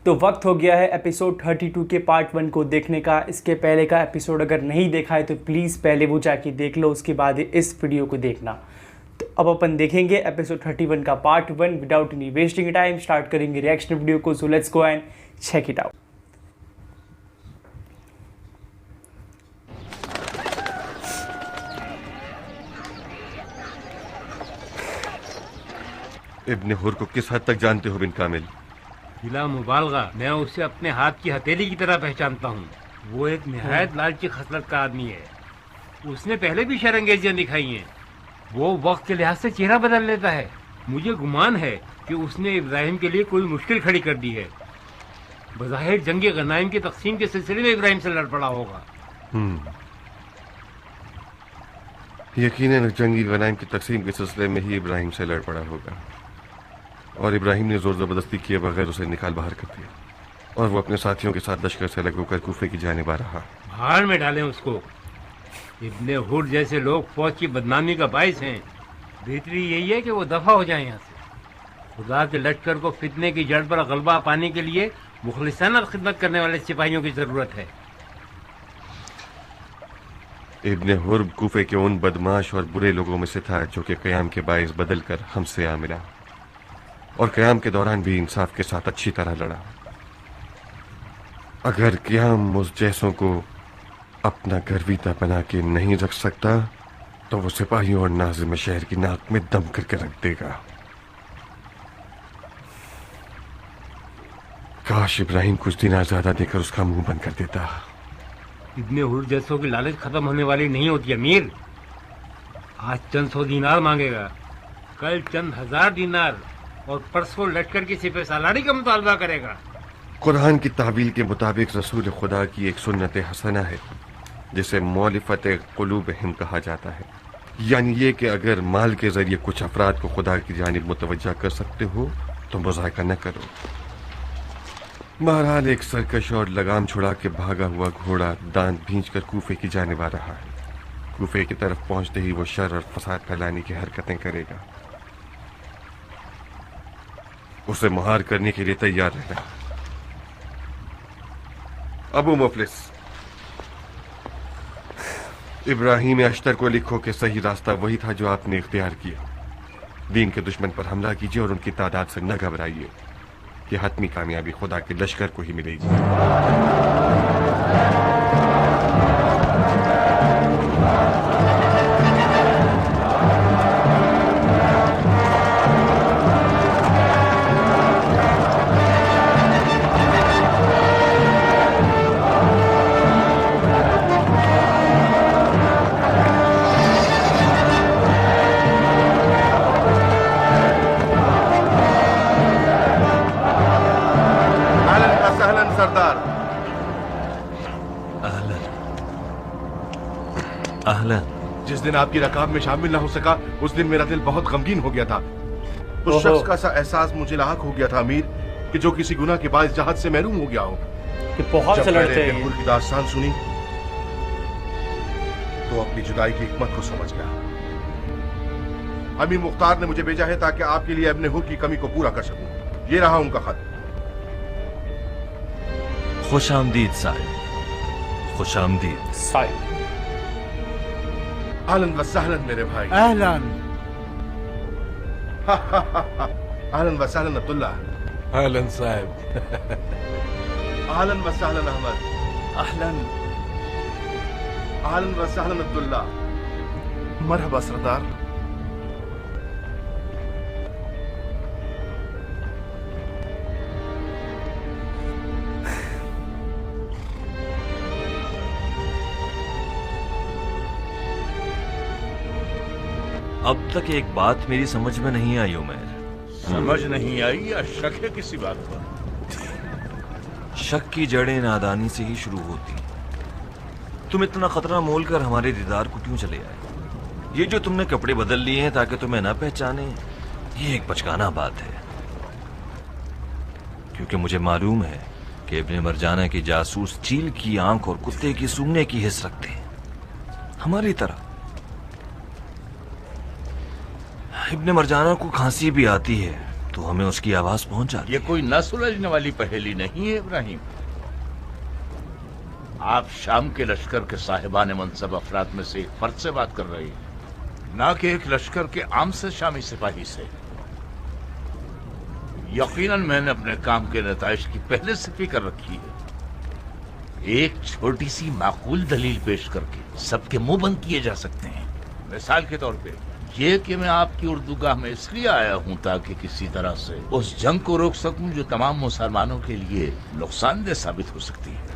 तो वक्त हो गया है एपिसोड 32 के पार्ट 1 को देखने का। इसके पहले का एपिसोड अगर नहीं देखा है तो प्लीज़ पहले वो जाके देख लो, उसके बाद इस वीडियो को देखना। तो अब अपन देखेंगे एपिसोड 31 का part 1 without any wasting time. Start करेंगे रिएक्शन वीडियो को। So let's go and check it out. Ibne Hur को किस हद तक जानते हो बिन कामिल? बिला मुबालगा मैं उसे अपने हाथ की हथेली की तरह पहचानता हूँ। वो एक निहायत लालची खसलत का आदमी है। उसने पहले भी शरंगेजियां दिखाई हैं। वो वक्त के लिहाज से चेहरा बदल लेता है। मुझे गुमान है कि उसने इब्राहिम के लिए कोई मुश्किल खड़ी कर दी है। बज़ाहिर जंग गनाइम की तकसीम के सिलसिले में इब्राहिम से लड़ पड़ा होगा। यकीनन जंगी गनाइम की तकसीम के सिलसिले में ही इब्राहिम से लड़ पड़ा होगा और इब्राहिम ने जोर जबरदस्ती किए बगैर उसे निकाल बाहर कर दिया और वो अपने साथियों के साथ लश्कर से अलग होकर कूफे की जानिब आ रहा। भाड़ में डालें उसको। इब्ने हुर जैसे लोग फौज की बदनामी का बाइस हैं। बेहतरी यही है कि वो दफा हो जाए यहाँ से। खुदा के लश्कर को फितने की जड़ पर गलबा पाने के लिए मुखलिसाना खिदमत करने वाले सिपाहियों की जरूरत है। इब्ने हुर कूफे के उन बदमाश और बुरे लोगों में से था जो कि क़याम के बाइस बदल कर हमसे आ मिला और क़याम के दौरान भी इंसाफ के साथ अच्छी तरह लड़ा। अगर क़याम उस जैसों को अपना गर्विता बना के नहीं रख सकता तो वो सिपाहियों और नाज़िम शहर की नाक में दम करके रख देगा। काश इब्राहिम कुछ दिन आज़ादा देकर उसका मुंह बंद कर देता। इब्ने हुर जैसों की लालच खत्म होने वाली नहीं होती अमीर। आज चंद 100 दीनार मांगेगा, कल चंद 1000 दीनार और परसों लश्कर की सिपह सालारी का मुतालबा करेगा। कुरान की तावील के मुताबिक रसूल खुदा की एक सुन्नत हसना है जिसे मौलिफत क़ुलूब हिम कहा जाता है। यानी ये कि अगर माल के जरिए कुछ अफराद को खुदा की जानिब मुतवज्जा कर सकते हो तो मुज़ाहिका न करो। बहरहाल एक सरकश और लगाम छुड़ा के भागा हुआ घोड़ा दांत भींचकर कूफे की जानिब आ रहा है। कूफे की तरफ पहुंचते ही वो शर और फसाद फैलाने की हरकतें करेगा। उसे मुहार करने के लिए तैयार रहना। अबू मुफलिस, इब्राहिम अश्तर को लिखो कि सही रास्ता वही था जो आपने इख्तियार किया। दीन के दुश्मन पर हमला कीजिए और उनकी तादाद से न घबराइए। कि हतमी कामयाबी खुदा के लश्कर को ही मिलेगी। जिस दिन आपकी रकाब में शामिल ना हो सका उस दिन मेरा दिल बहुत गमगीन हो गया था। उस शख्स का सा एहसास मुझे लाहक हो गया था अमीर कि जो किसी गुनाह के बाद जहाज से महरूम हो गया हो। कि बहुत से लड़ते हैं। की दास्तान सुनी तो अपनी जुदाई की हिकमत को समझ गया। अमीर मुख्तार ने मुझे भेजा है ताकि आपके लिए इब्ने हुर की कमी को पूरा कर सकूं। ये रहा उनका खत। खुशामदीद साहिब। खुशामदीद साहिब। अहलन व सहलन मेरे भाई। अहलन। अहलन व सहलन अब्दुल्ला। अहलन साहब। अहलन व सहलन अहमद। अहलन। अहलन व सहलन अब्दुल्ला। मरहबा सरदार। अब तक एक बात मेरी समझ में नहीं आई उमर। समझ नहीं आई या शक है किसी बात पर? शक की जड़ें नादानी से ही शुरू होती। तुम इतना खतरा मोल कर हमारे दीदार को क्यों चले आए? ये जो तुमने कपड़े बदल लिए हैं ताकि तुम्हें ना पहचाने, ये एक बचकाना बात है। क्योंकि मुझे मालूम है कि इब्ने मरजाना की जासूस चील की आंख और कुत्ते की सूंघने की हिस्स रखते हैं, हमारी तरह। इब्ने मरजाना को खांसी भी आती है तो हमें उसकी आवाज पहुंचा ये कोई न सुलझने वाली पहेली नहीं है इब्राहिम। आप शाम के लश्कर के साहिबान मनसब अफराद में से एक फर्द से बात कर रहे हैं, ना कि एक लश्कर के आम से शामी सिपाही से। यकीनन मैंने अपने काम के नताइज की पहले से फिक्र रखी है। एक छोटी सी माकूल दलील पेश करके सबके मुंह बंद किए जा सकते हैं। मिसाल के तौर पे ये कि मैं आपकी उर्दूगाह में इसलिए आया हूं ताकि किसी तरह से उस जंग को रोक सकूं जो तमाम मुसलमानों के लिए नुकसानदेह साबित हो सकती है।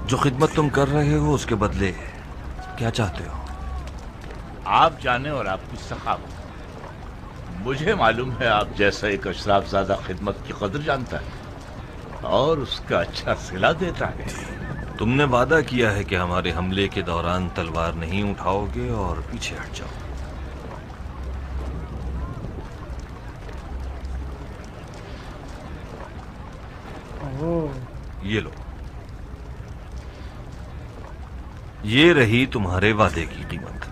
जो खिदमत तुम कर रहे हो उसके बदले क्या चाहते हो? आप जाने और आपकी सखावत। मुझे मालूम है आप जैसा एक अशराफजादा खिदमत की कदर जानता है और उसका अच्छा सिला देता है। तुमने वादा किया है कि हमारे हमले के दौरान तलवार नहीं उठाओगे और पीछे हट जाओ। ये लो, ये रही तुम्हारे वादे की कीमत।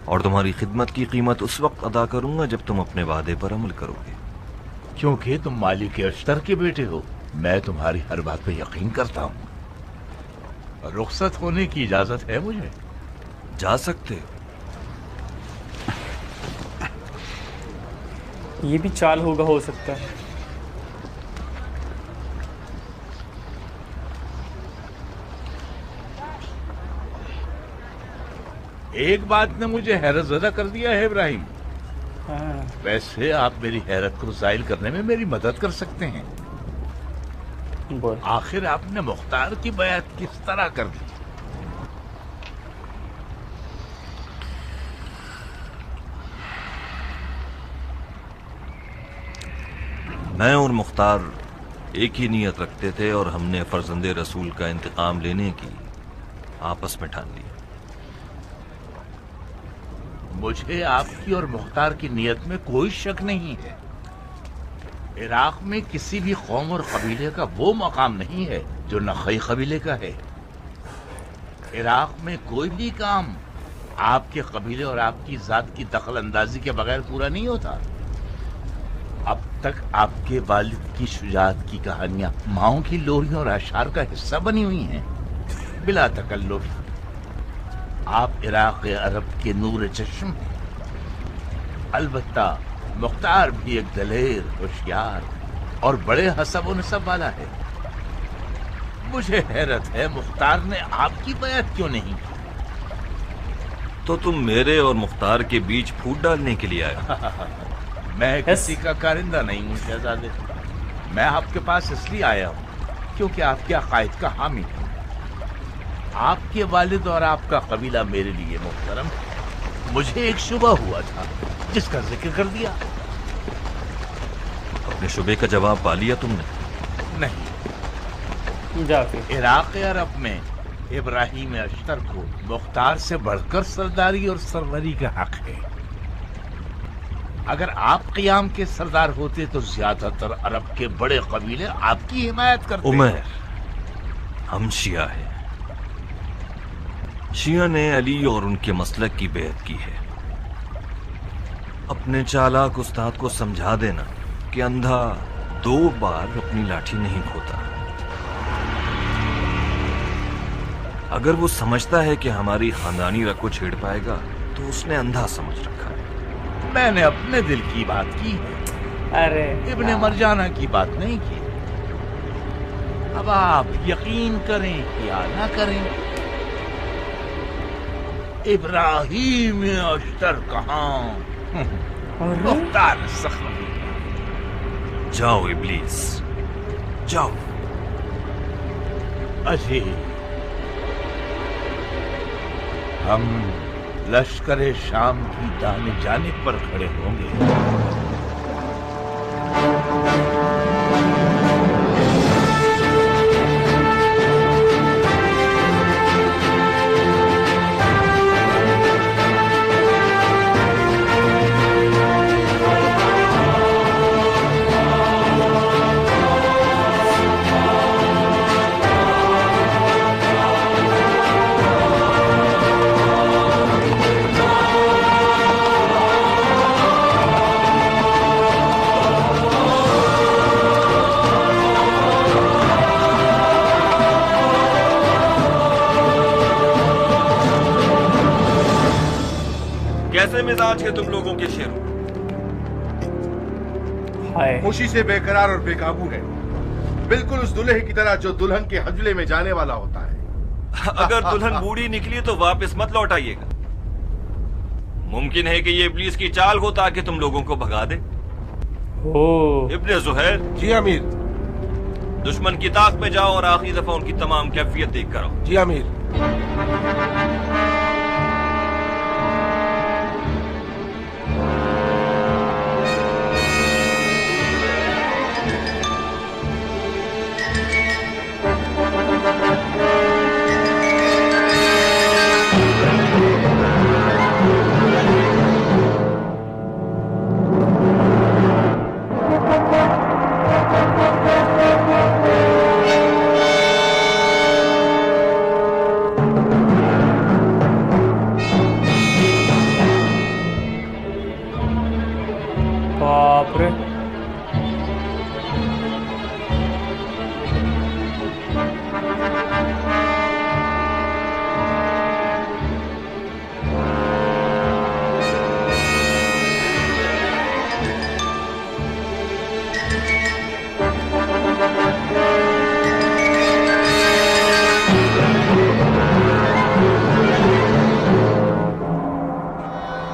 और तुम्हारी खिदमत की कीमत उस वक्त अदा करूंगा जब तुम अपने वादे पर अमल करोगे। क्योंकि तुम मालिक अश्तर के बेटे हो, मैं तुम्हारी हर बात पे यकीन करता हूँ। रुखसत होने की इजाजत है मुझे? जा सकते हो। ये भी चाल होगा, हो सकता है। एक बात ने मुझे हैरत ज़दा कर दिया है इब्राहिम। हाँ। वैसे आप मेरी हैरत को ज़ाहिर करने में मेरी मदद कर सकते हैं। बोल। आखिर आपने मुख्तार की बयात किस तरह कर दी? मैं और मुख्तार एक ही नीयत रखते थे और हमने फर्जंदे रसूल का इंतकाम लेने की आपस में ठान ली। मुझे आपकी और मुख्तार की नीयत में कोई शक नहीं है। इराक में किसी भी कौम और कबीले का वो मकाम नहीं है जो नखई कबीले का है। इराक में कोई भी काम आपके कबीले और आपकी जात की दखल अंदाजी के बगैर पूरा नहीं होता। अब तक आपके वालिद की शुजाअत की कहानियां माओं की लोरियों और अशार का हिस्सा बनी हुई हैं। बिला तकल्लुफ आप इराक अरब के नूर चश्म हैं। अलबत्ता मुख्तार भी एक दलेर, होशियार और बड़े हसब व नसब वाला है। मुझे हैरत है मुख्तार ने आपकी बैत क्यों नहीं की? तो तुम मेरे और मुख्तार के बीच फूट डालने के लिए आए? मैं किसी का कारिंदा नहीं हूँ शहजादे। मैं आपके पास इसलिए आया हूँ क्योंकि आपके अकायद का हामी हूँ। आपके वालिद और आपका कबीला मेरे लिए मुहतरम है। मुझे एक शुबा हुआ था जिसका जिक्र कर दिया। अपने शुबे का जवाब पा लिया तुमने? नहीं। जा फिर। इराक अरब में इब्राहिम अश्तर को मुख्तार से बढ़कर सरदारी और सरवरी का हक है। अगर आप क़ियाम के सरदार होते तो ज्यादातर अरब के बड़े कबीले आपकी हिमायत करते। उमर, हम शिया हैं। शिया ने अली और उनके मसलक की बेअत की है। अपने चालाक उस्ताद को समझा देना कि अंधा 2 बार अपनी लाठी नहीं खोता। अगर वो समझता है कि हमारी खानदानी रग को छेड़ पाएगा तो उसने अंधा समझ रखा है। मैंने अपने दिल की बात की है, अरे इब्ने मरजाना की बात नहीं की। अब आप यकीन करें या ना करें, इब्राहिम अश्तर कहाँ? मुख्तार सखवी। जाओ इब्लीस, जाओ। अजी हम लश्कर शाम की दाने जानिब पर खड़े होंगे। कैसे मिजाज है तुम लोगों के शेरों? हाय खुशी से बेकरार और बेकाबू है, बिल्कुल उस दूल्हे की तरह जो दुल्हन के हजले में जाने वाला होता है। अगर दुल्हन बूढ़ी निकली तो वापस मत लौट आइएगा। मुमकिन है कि ये इब्लीस की चाल हो ताकि तुम लोगों को भगा दे। ओ इब्ने जुहैर, जी अमीर। दुश्मन की ताक में जाओ और आखिरी दफा उनकी तमाम कैफियत देख कर आओ। जी अमीर। बाप रे।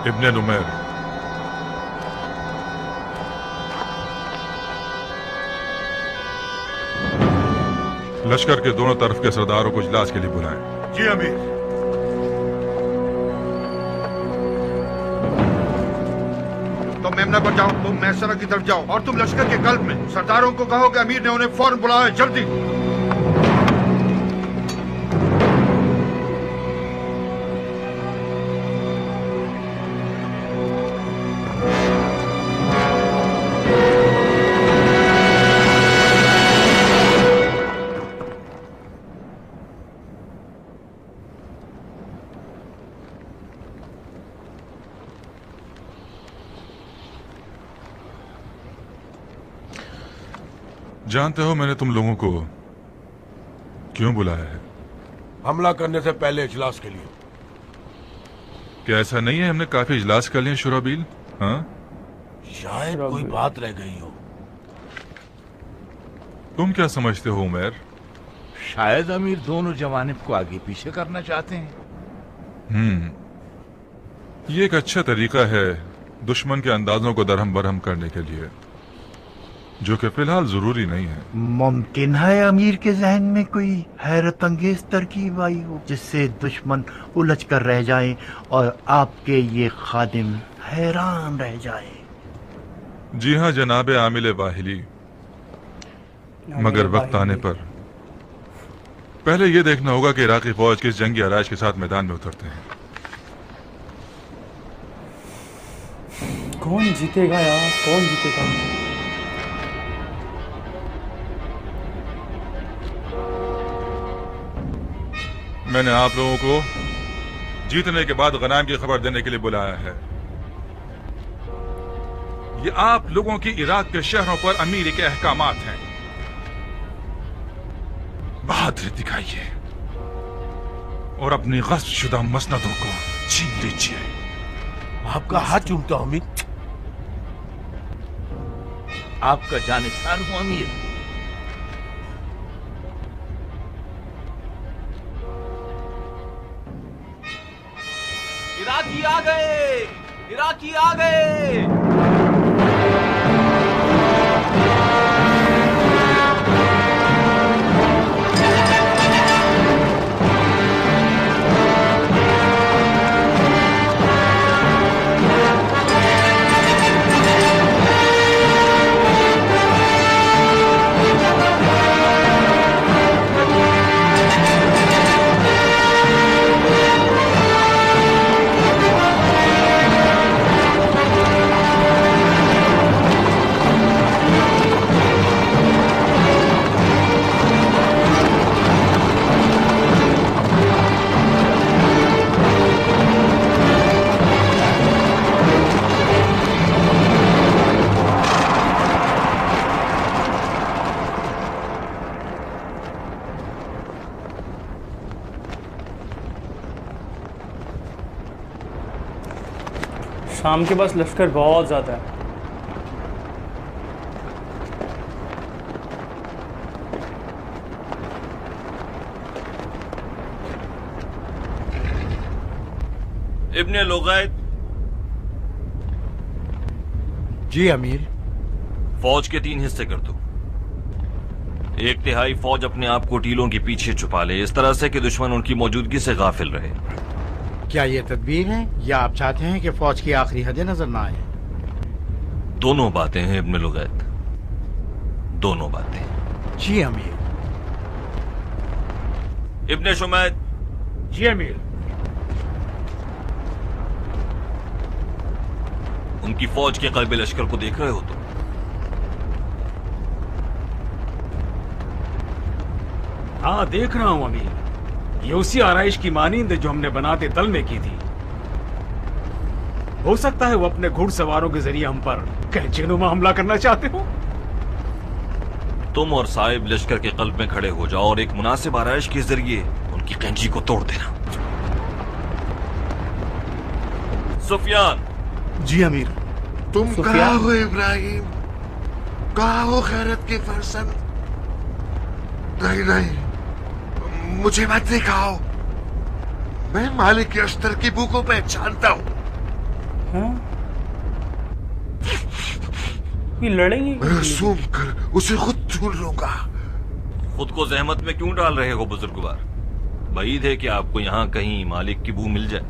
इब्ने नुमैर, लश्कर के दोनों तरफ के सरदारों को इजलास के लिए बुलाएं। जी अमीर। तुम मेमना पर जाओ, तुम मैसरा की तरफ जाओ और तुम लश्कर के कल्ब में सरदारों को कहो कि अमीर ने उन्हें फौरन बुलाया, जल्दी। जानते हो मैंने तुम लोगों को क्यों बुलाया है? हमला करने से पहले इजलास के लिए। क्या ऐसा नहीं है हमने काफी इजलास कर लिए शुराबील? हाँ, शायद कोई बात रह गई हो। तुम क्या समझते हो उमैर? शायद अमीर दोनों जवानिब को आगे पीछे करना चाहते हैं। ये एक अच्छा तरीका है दुश्मन के अंदाजों को दरहम बरहम करने के लिए, जो कि फिलहाल जरूरी नहीं है। मुमकिन है अमीर के जहन में कोई हैरत अंगेज तरकीब आई हो जिससे दुश्मन उलझ कर रह जाए और आपके ये खादिम हैरान रह जाए। जी हाँ जनाब आमिल वाहिली, मगर वक्त आने पर पहले यह देखना होगा कि इराकी फौज किस जंगी आराइश के साथ मैदान में उतरते हैं। कौन जीतेगा यार, कौन जीतेगा? मैंने आप लोगों को जीतने के बाद गनाम की खबर देने के लिए बुलाया है। ये आप लोगों की इराक के शहरों पर अमीरी के अहकामात हैं। बहादुरी दिखाइए और अपनी गस्ब शुदा मसनदों को छीन लीजिए। आपका हाथ चूमता हूं अमीर। आपका जानिसार हूं अमीर। इराकी आ गए, इराकी आ गए। शाम के पास लश्कर बहुत ज़्यादा है। इब्ने लुगैत, जी अमीर। फौज के 3 हिस्से कर दो। 1/3 फौज अपने आप को टीलों के पीछे छुपा ले, इस तरह से कि दुश्मन उनकी मौजूदगी से गाफिल रहे। क्या ये तदबीर है या आप चाहते हैं कि फौज की आखिरी हदें नजर ना आए? दोनों बातें हैं इब्ने लुगैत, दोनों बातें। जी अमीर। इब्ने शुमैत। जी अमीर। उनकी फौज के कल्बे लश्कर को देख रहे हो तुम? हाँ, देख रहा हूं अमीर। ये उसी आराइश की मानींद है जो हमने बनाते तल में की थी। हो सकता है वो अपने घुड़सवारों के जरिए हम पर कैंचीनुमा हमला करना चाहते हो। तुम और साहिब लश्कर के कल्ब में खड़े हो जाओ और एक मुनासिब आराइश के जरिए उनकी कैंची को तोड़ देना। सुफियान। जी अमीर। तुम कहाँ हो इब्राहिम? कहाँ हो खैरत के फरसन? नहीं नहीं, मुझे मत दिखाओ। मैं मालिक अस्तर की बू को पहचानता हूँ। ये लड़ेंगे? मैं सूम कर उसे खुद ढूंढ लूंगा। खुद को जहमत में क्यों डाल रहे हो बुजुर्गवार? बईद है कि आपको यहाँ कहीं मालिक की बू मिल जाए।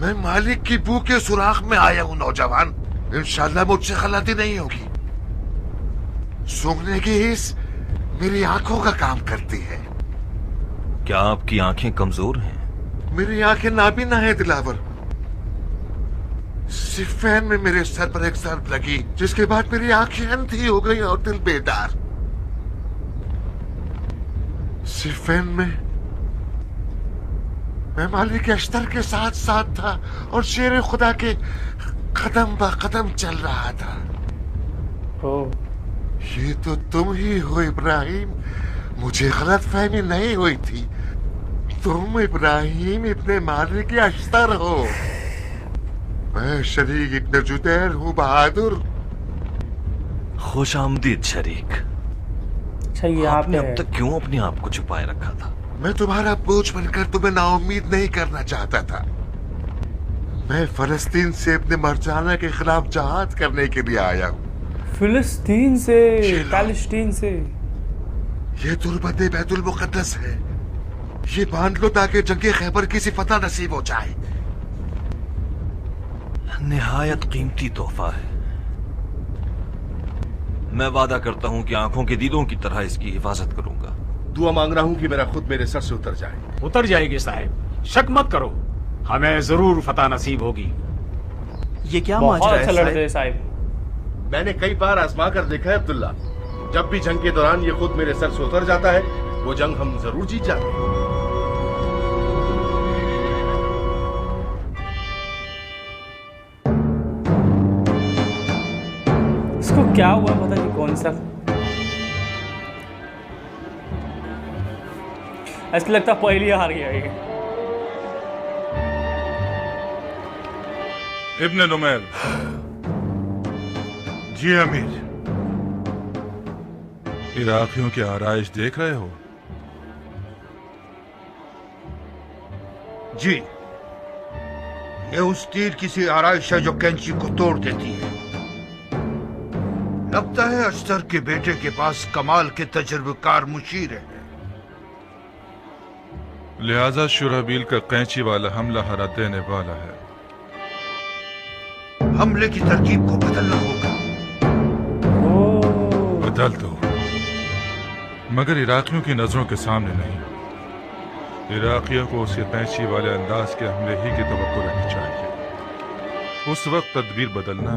मैं मालिक की बू के सुराख में आया हूँ नौजवान। इंशाल्लाह मुझसे गलती नहीं होगी। सूंघने की हिस मेरी आंखों का काम करती है। क्या आपकी आंखें कमजोर हैं? मेरी आंखें नाबीना है दिलावर। सिफैन में मेरे सर पर एक सर्प लगी, जिसके बाद मेरी आंखें अंधी हो गई और दिल बेदार। सिफैन में मैं मालिक अस्तर के साथ साथ था और शेर खुदा के कदम ब कदम चल रहा था। ये तो तुम ही हो इब्राहिम। मुझे गलत फहमी नहीं हुई थी। तुम इब्राहिम इब्ने मालिक अस्तर हो। मैं शरीक इब्ने जुदैर हूँ बहादुर। खुश आमदीद शरीक। अच्छा, ये आपने अब तक क्यों अपने आप को छुपाए रखा था? मैं तुम्हारा बोझ बनकर तुम्हें नाउम्मीद नहीं करना चाहता था। मैं फलस्तीन से अपने मरजाना के खिलाफ जहाद करने के लिए आया हूँ। फिलिस्तीन से? पैलेस्टीन से? ये तुरबत बैतुल मुकद्दस है। ये बांध लो ताकि जंगे खैबर की सी फतह नसीब हो जाए। निहायत कीमती तोहफा है। मैं वादा करता हूँ कि आंखों के दीदों की तरह इसकी हिफाजत करूंगा। दुआ मांग रहा हूँ कि मेरा खुद मेरे सर से उतर जाए। उतर जाएगी साहिब, शक मत करो। हमें जरूर फतह नसीब होगी। ये क्या बहुत अच्छा लड़ते हैं साहिब। मैंने कई बार आजमा कर देखा है अब्दुल्ला। जब भी जंग के दौरान ये खुद मेरे सर से उतर जाता है, वो जंग हम जरूर जीत जाते हैं। इसको क्या हुआ पता नहीं, कौन सा ऐसा लगता पहले हार गया ये। इब्ने नुमैर। जी अमीर। इराकियों की आराइश देख रहे हो? जी, ये उस तीर की सी आराइश है जो कैंची को तोड़ देती है। लगता है अस्तर के बेटे के पास कमाल के तजुर्बेकार मुशीर है। लिहाजा शुरहबील का कैंची वाला हमला हरा देने वाला है। हमले की तरकीब को बदलना होगा। बदल दो, मगर इराकियों की नजरों के सामने नहीं। इराकियों को उसके कैंची वाले अंदाज के हमले ही की तवक्को रहनी चाहिए। उस वक्त तदबीर बदलना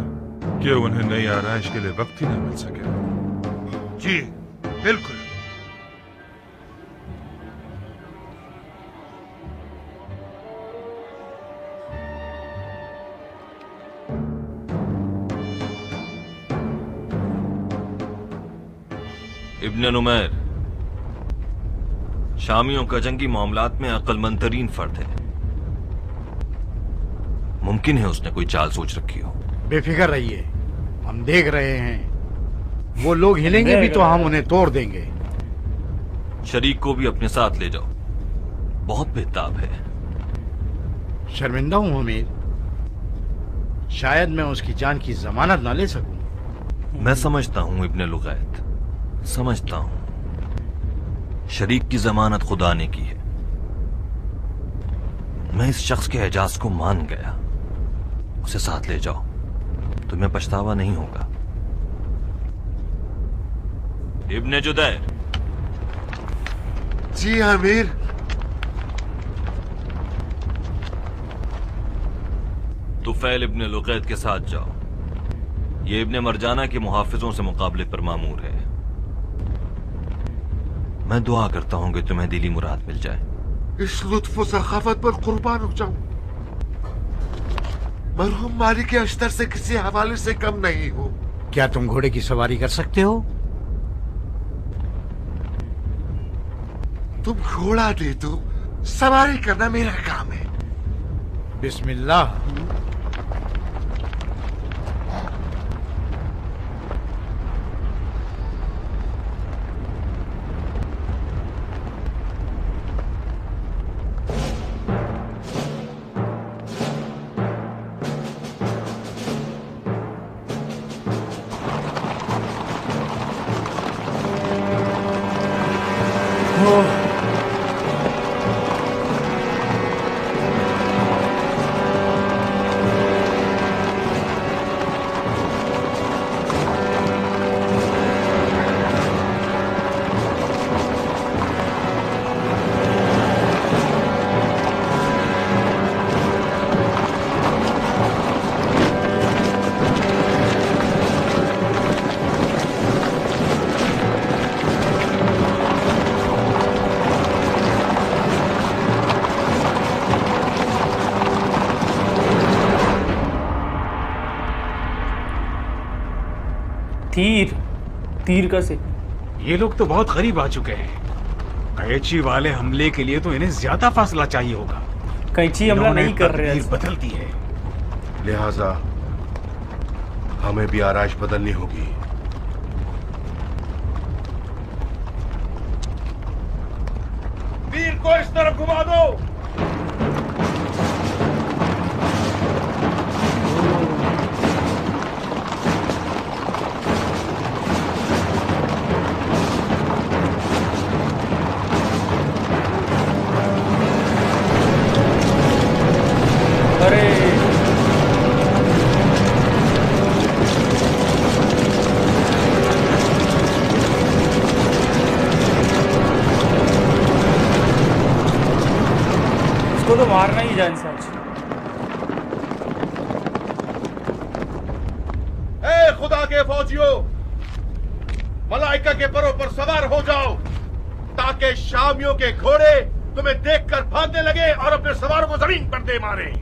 कि उन्हें नई आराइश के लिए वक्त ही न मिल सके। जी बिल्कुल। इब्ने नुमैर शामियों का जंगी मामलात में अक्लमंद तरीन फर्द है। मुमकिन है उसने कोई चाल सोच रखी हो। बेफिक्र रहिए, हम देख रहे हैं। वो लोग हिलेंगे भी तो हम उन्हें तोड़ देंगे। शरीक को भी अपने साथ ले जाओ, बहुत बेताब है। शर्मिंदा हूं अमीर, शायद मैं उसकी जान की जमानत ना ले सकूं। मैं समझता हूं इब्ने लुगैत, समझता हूं। शरीक की जमानत खुदा ने की है। मैं इस शख्स के एजाज को मान गया। उसे साथ ले जाओ, तुम्हें पछतावा नहीं होगा। इब्ने जुदैर। जी अमीर। तुफैल इब्ने लुगैत के साथ जाओ। ये इब्ने मरजाना के मुहाफिजों से मुकाबले पर मामूर है। मैं दुआ करता हूं कि तुम्हें दिली मुराद मिल जाए। इस लुत्फ और सखावत पर कुर्बान हो जाऊं। मरहूम मालिक के अश्तर से किसी हवाले से कम नहीं हो। क्या तुम घोड़े की सवारी कर सकते हो? तुम घोड़ा दे दो, सवारी करना मेरा काम है। बिस्मिल्लाह। तीर का से ये लोग तो बहुत करीब आ चुके हैं। कैची वाले हमले के लिए तो इन्हें ज्यादा फासला चाहिए होगा। कैची हमला नहीं कर रहे हैं, बदल दी है। लिहाजा हमें भी आराइश बदलनी होगी। तीर को इस तरफ घुमा दो। तो मारना ही जान सच। ए खुदा के फौजियों, मलाइका के परों पर सवार हो जाओ ताकि शामियों के घोड़े तुम्हें देखकर भागने लगे और अपने सवारों को जमीन पर दे मारे।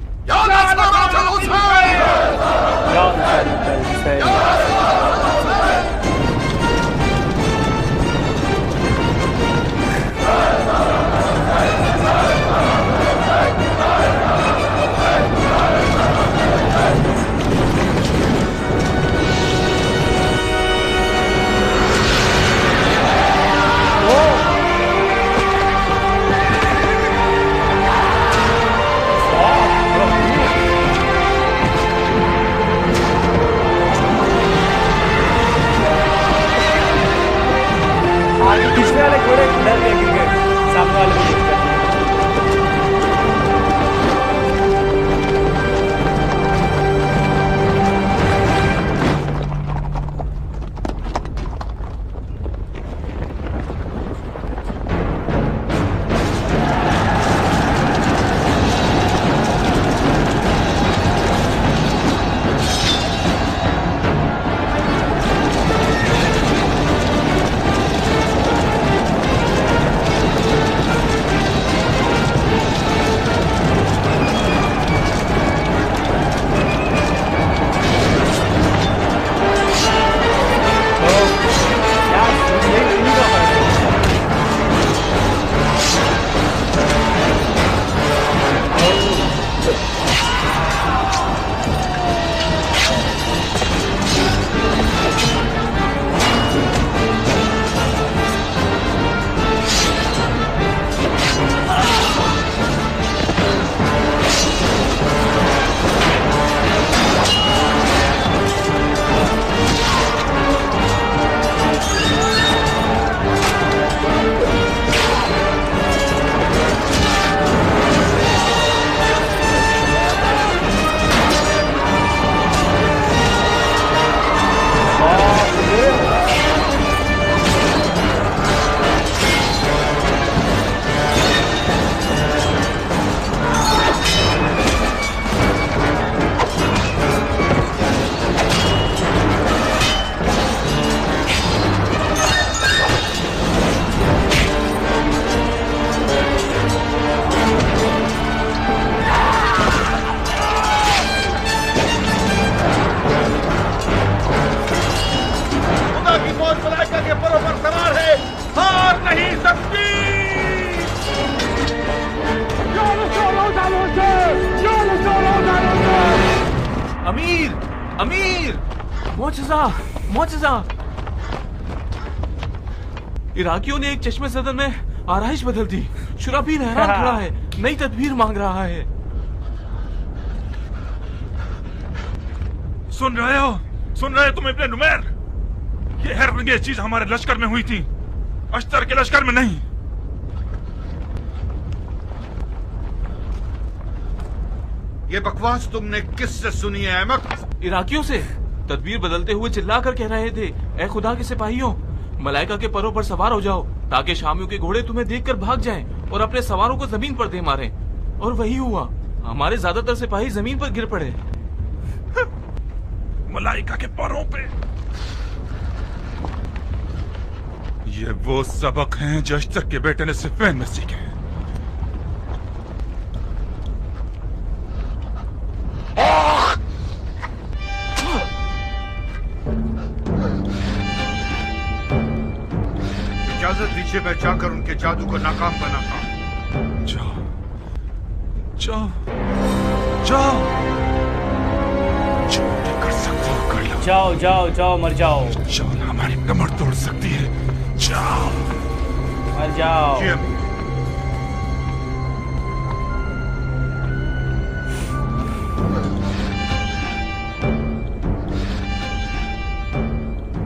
अमीर, अमीर, मोजज़ा, मोजज़ा। इराकियों ने एक चश्मे सदर में आरइश बदल दी। शुराबीर हैरान खड़ा है, नई तदबीर मांग रहा है। सुन रहे हो तुम इब्ने नुमैर? ये हैरतअंगेज चीज हमारे लश्कर में हुई थी, अश्तर के लश्कर में नहीं। ये बकवास तुमने किससे सुनी है अहमद? इराकियों से। तदबीर बदलते हुए चिल्लाकर कह रहे थे, ए खुदा के सिपाहियों, मलाइका के परों पर सवार हो जाओ ताकि शामियों के घोड़े तुम्हें देखकर भाग जाएं और अपने सवारों को जमीन पर दे मारें। और वही हुआ, हमारे ज्यादातर सिपाही जमीन पर गिर पड़े। मलाइका के परों पे। ये वो सबक हैं जो अश्तर के बेटे ने सिफ़ैन में सीखे हैं। इजाजत दीजिए, मैं जाकर उनके जादू को नाकाम बनाता हूं। जाओ, जाओ, जाओ, जो भी कर सकते हो कर लो। जाओ जाओ जाओ, मर जाओ। जाओ, हमारी कमर तोड़ सकती है। जाओ, मर जाओ।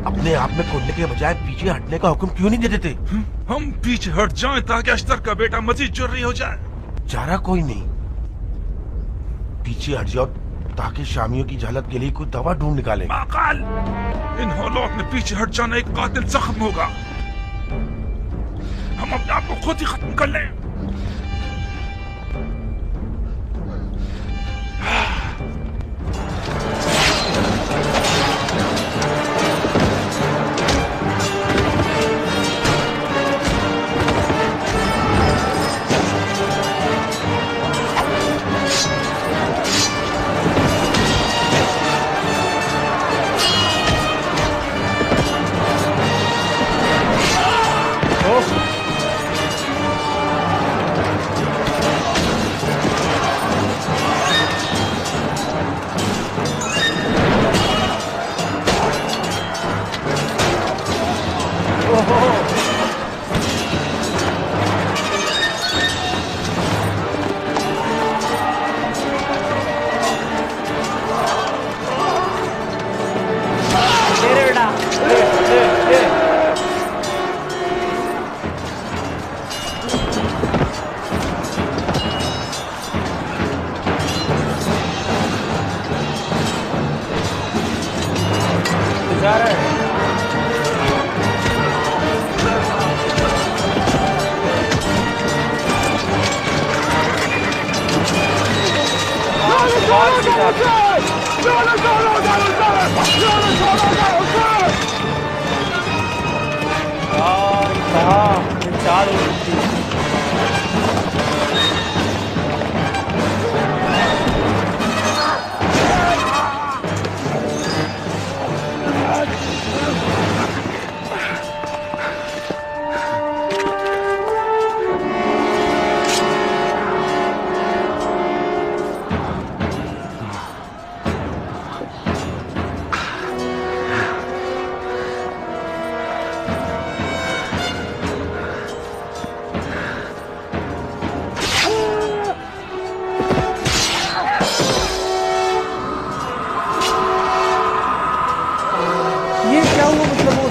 अपने आप में कुंडे के बजाय पीछे हटने का हुक्म क्यों नहीं दे देते? हम पीछे हट जाएं ताकि अश्तर का बेटा मजीद जुर्री हो जाए। चारा कोई नहीं, पीछे हट जाओ ताकि शामियों की झलक के लिए कोई दवा ढूंढ निकाले। माकाल, इन हालात में पीछे हट जाना एक कातिल जख्म होगा। हम अपने आप को खुद ही खत्म कर लें।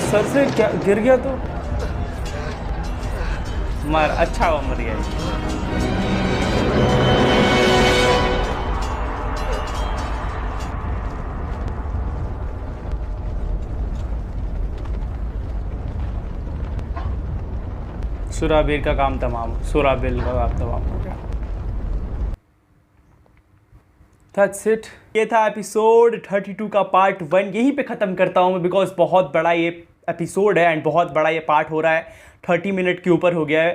सर से क्या गिर गया तो मर, अच्छा वो मर गया। सुराबीर का काम तमाम, सुराबीर का काम तमाम हो गया। That's it। ये था एपिसोड 32 का पार्ट 1। यहीं पे ख़त्म करता हूँ मैं, बिकॉज बहुत बड़ा ये एपिसोड है एंड बहुत बड़ा ये पार्ट हो रहा है, 30 मिनट के ऊपर हो गया है।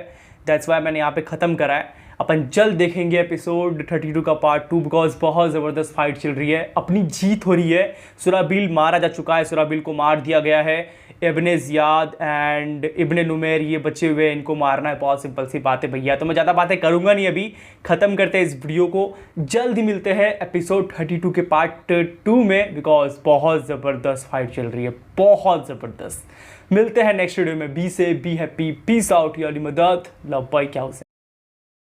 दैट्स वाई मैंने यहाँ पे ख़त्म करा है। अपन जल्द देखेंगे एपिसोड 32 का पार्ट 2 बिकॉज बहुत ज़बरदस्त फाइट चल रही है, अपनी जीत हो रही है। सुराबील मारा जा चुका है, सुराबील को मार दिया गया है। इब्ने ज़ियाद एंड इब्ने नुमैर ये बचे हुए हैं, इनको मारना है। बहुत सिंपल सी बात है भैया, तो मैं ज़्यादा बातें करूँगा नहीं, अभी ख़त्म करते हैं इस वीडियो को। जल्द ही मिलते हैं एपिसोड 32 के पार्ट 2 में बिकॉज बहुत ज़बरदस्त फाइट चल रही है, बहुत ज़बरदस्त। मिलते हैं नेक्स्ट वीडियो में। बी से बी हैप्पी, पीस आउट, याली मदद, लव बाय, क्या हो